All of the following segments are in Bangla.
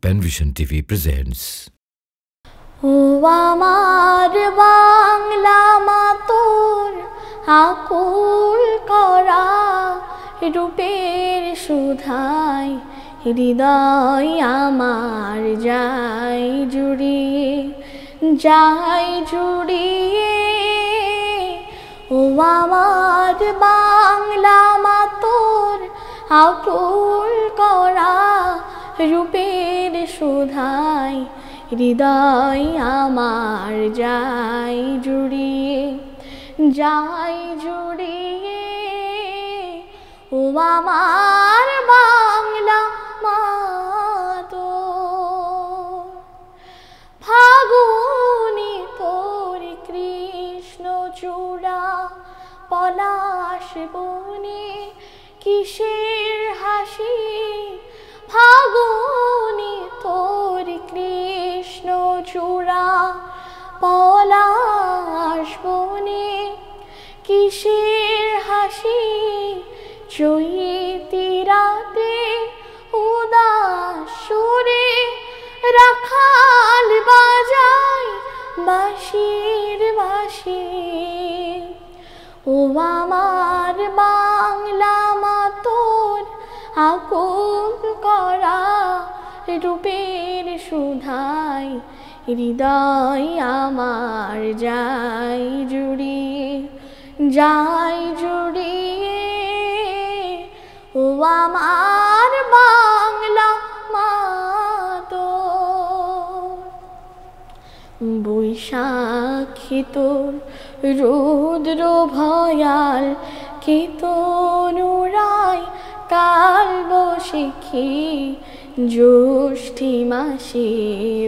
Penvision TV presents. ও আমার বাংলা মা তোর আকুল করা রূপের সুধায় হৃদয় আমার যায় জুড়িয়ে ও আমার বাংলা মা তোর আকুল করা রূপের সুধায় হৃদয় আমার যায় জুড়িয়ে ও আমার বাংলা মা তোর ফাগুনি তোর কৃষ্ণ চূড়া পলাশ বনে কিসের হাসি ফাগুনি তোর কৃষ্ণ চূড়া পলাশ বনে কিসের হাসি চৈতি রাতে উদাস সুরে রাখাল বাজায় বাঁশির বাঁশি ও আমার বাংলা মা তোর আকুল করা রূপের সুধায় হৃদয় আমার যায় জুড়িয়ে ও আমার বাংলা মা তোর বৈশাখী তোর রৌদ্র ভয়াল কেতনুরায় কাল বৈশাখী জ্যৈষ্ঠী মাসে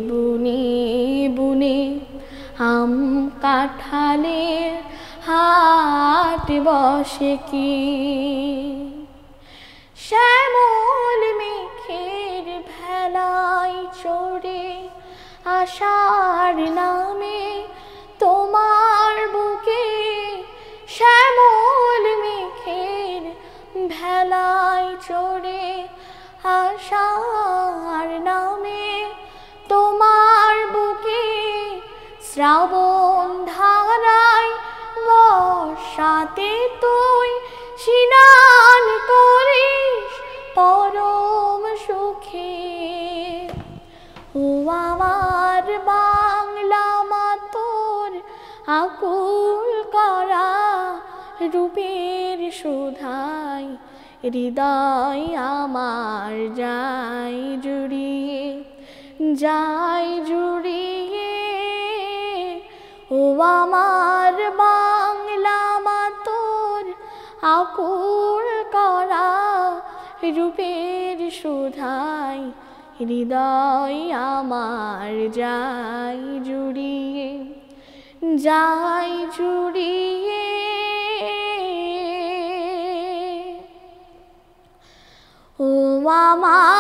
বুনে আম কাঁঠালের হাট বসে কি শ্যামল মেঘের ভেলায় চড়ে আষাঢ় নামে তোমার বুকে শ্যামল মেঘের ভেলায় চড়ে আষাঢ় নামে তোমার বুকে শ্রাবণ ধারায় বর্ষাতে তুই স্নান করিস পরম সুখে ও আমার বাংলা মা তোর আকুল করা রূপের সুধায় হৃদয় আমার যায় জুড়িয়ে ও আমার বাংলা মা তোর আকুল করা রূপের সুধায় হৃদয় আমার যায় জুড়িয়ে ও আমার